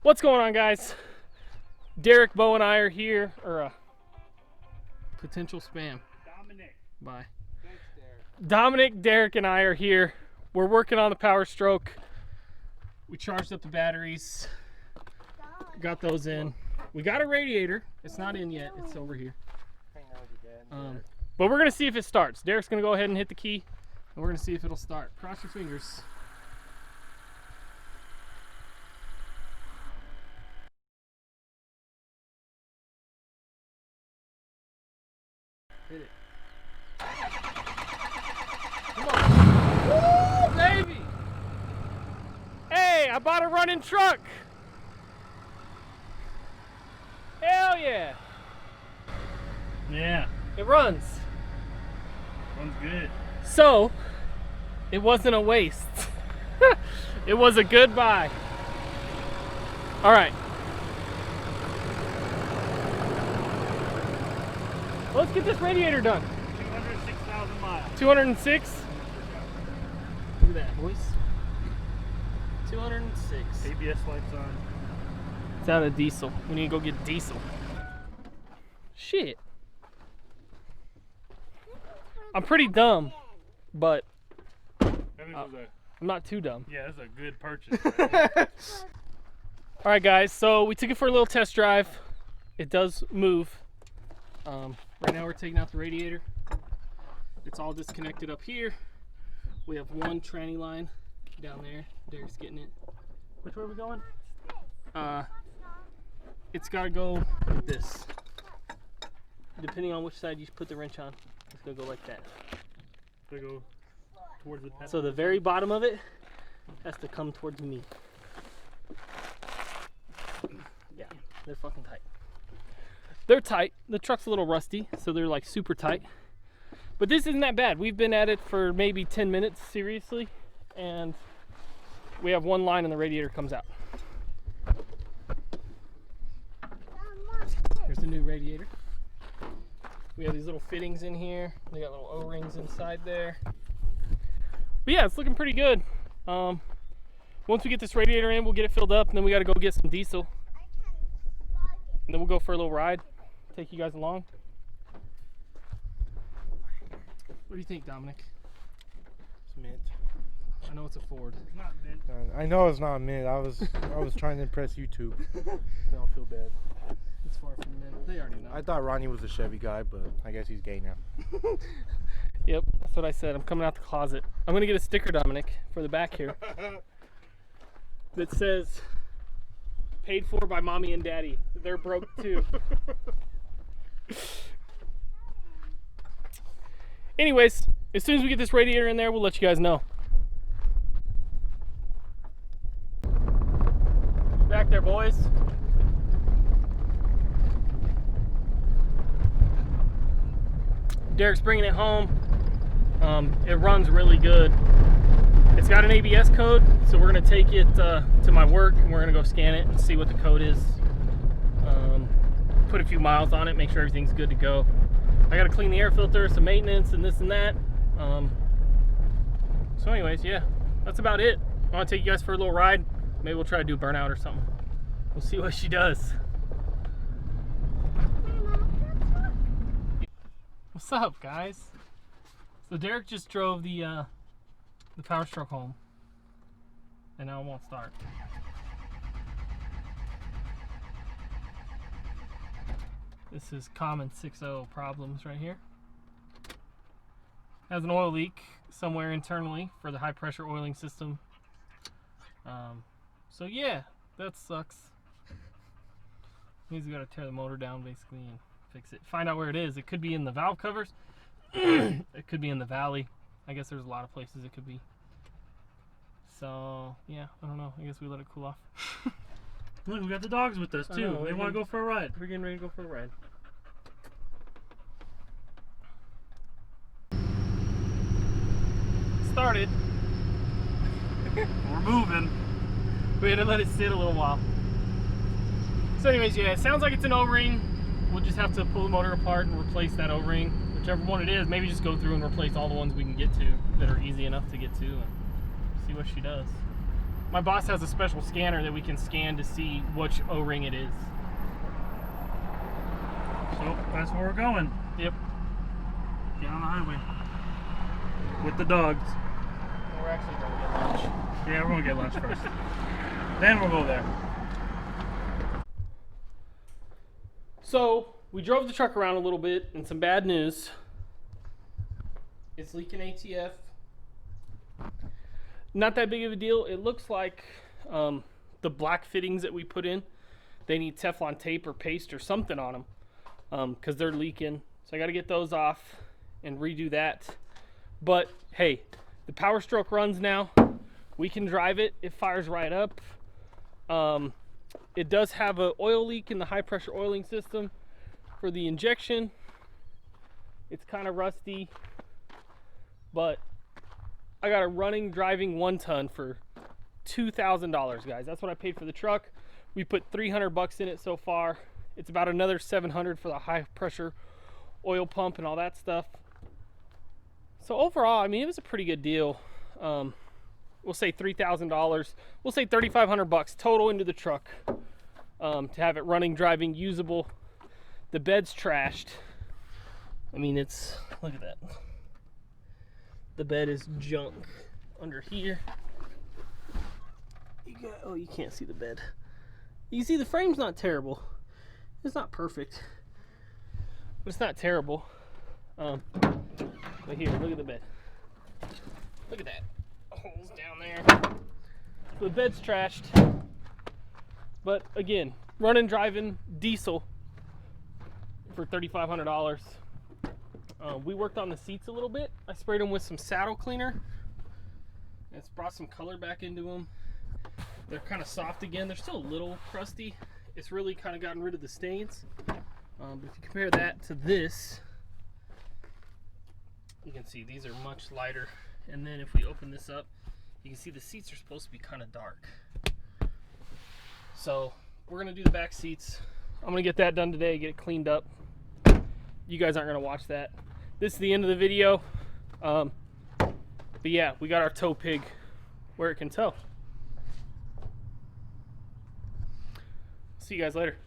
What's going on, guys? Derek, Bo, and I are here, or potential spam. Dominic. Bye. Thanks, Derek. Dominic, Derek, and I are here. We're working on the Power Stroke. We charged up the batteries. Got those in. We got a radiator. It's not in yet. It's over here. But we're gonna see if it starts. Derek's gonna go ahead and hit the key, and we're gonna see if it'll start. Cross your fingers. Hit it. Come on. Woo, baby! Hey, I bought a running truck. Hell yeah. Yeah. It runs. Runs good. So, it wasn't a waste. It was a good buy. All right. Let's get this radiator done. 206,000 miles. 206? Look at that, boys. 206. ABS lights on. It's out of diesel. We need to go get diesel. Shit. I'm pretty dumb, but I'm not too dumb. Yeah, that's a good purchase. Right? All right, guys. So we took it for a little test drive. It does move. Right now we're taking out the radiator. It's all disconnected up here. We have one tranny line down there. Derek's getting it. Which way are we going? It's got to go like this. Depending on which side you put the wrench on, it's going to go like that. They go towards the pedal. So the very bottom of it has to come towards me. Yeah, they're fucking tight. They're tight. The truck's a little rusty, so they're like super tight. But this isn't that bad. We've been at it for maybe 10 minutes, seriously, and we have one line and the radiator comes out. Here's the new radiator. We have these little fittings in here. They got little O-rings inside there. But yeah, it's looking pretty good. Once we get this radiator in, we'll get it filled up, and then we got to go get some diesel. And then we'll go for a little ride. Take you guys along. What do you think, Dominic? It's mint. I know it's a Ford. It's not mint. I know it's not mint. I was trying to impress YouTube. Now I feel bad. It's far from mint. They already know. I thought Ronnie was a Chevy guy, but I guess he's gay now. Yep, that's what I said. I'm coming out the closet. I'm gonna get a sticker, Dominic, for the back here that says "Paid for by Mommy and Daddy." They're broke too. Anyways, as soon as we get this radiator in there, we'll let you guys know. Back there, boys. Derek's bringing it home. It runs really good. It's got an ABS code, so we're gonna take it to my work and we're gonna go scan it and see what the code is. Put a few miles on it, make sure everything's good to go. I gotta clean the air filter, some maintenance, and this and that. So anyways, yeah, that's about it. I wanna take you guys for a little ride. Maybe we'll try to do a burnout or something. We'll see what she does. What's up, guys? So Derek just drove the Power Stroke home, and now it won't start. This is common 6.0 problems right here. Has an oil leak somewhere internally for the high pressure oiling system. So yeah, that sucks. Means we gotta tear the motor down basically and fix it. Find out where it is. It could be in the valve covers. It could be in the valley. I guess there's a lot of places it could be. So yeah, I don't know. I guess we let it cool off. Look, we got the dogs with us too. They want to go for a ride. We're getting ready to go for a ride. Started. We're moving. We had to let it sit a little while. So anyways, yeah, it sounds like it's an O-ring. We'll just have to pull the motor apart and replace that O-ring, whichever one it is. Maybe just go through and replace all the ones we can get to that are easy enough to get to and see what she does. My boss has a special scanner that we can scan to see which O-ring it is. So that's where we're going. Yep. Get on the highway. With the dogs. We're actually going to get lunch. Yeah, we're going to get lunch first. Then we'll go there. So, we drove the truck around a little bit, and some bad news. It's leaking ATF. Not that big of a deal. It looks like the black fittings that we put in, they need Teflon tape or paste or something on them because they're leaking. So I got to get those off and redo that. But hey, the Power Stroke runs now. We can drive it. It fires right up. It does have an oil leak in the high pressure oiling system for the injection. It's kind of rusty, but I got a running, driving 1-ton for $2,000, guys. That's what I paid for the truck. We put $300 in it so far. It's about another $700 for the high pressure oil pump and all that stuff. So overall, I mean, it was a pretty good deal. We'll say $3,000. We'll say $3,500 total into the truck to have it running, driving, usable. The bed's trashed. I mean, it's, look at that. The bed is junk under here. Oh, you can't see the bed. You can see the frame's not terrible. It's not perfect, but it's not terrible. But here, look at the bed. Look at that. Holes down there. So the bed's trashed. But again, running, driving, diesel for $3,500. We worked on the seats a little bit. I sprayed them with some saddle cleaner. It's brought some color back into them. They're kind of soft again. They're still a little crusty. It's really kind of gotten rid of the stains. But if you compare that to this, you can see these are much lighter. And then if we open this up, you can see the seats are supposed to be kind of dark. So we're gonna do the back seats. I'm gonna get that done today, get it cleaned up. You guys aren't gonna watch that. This is the end of the video. But yeah, we got our tow pig where it can tow. See you guys later.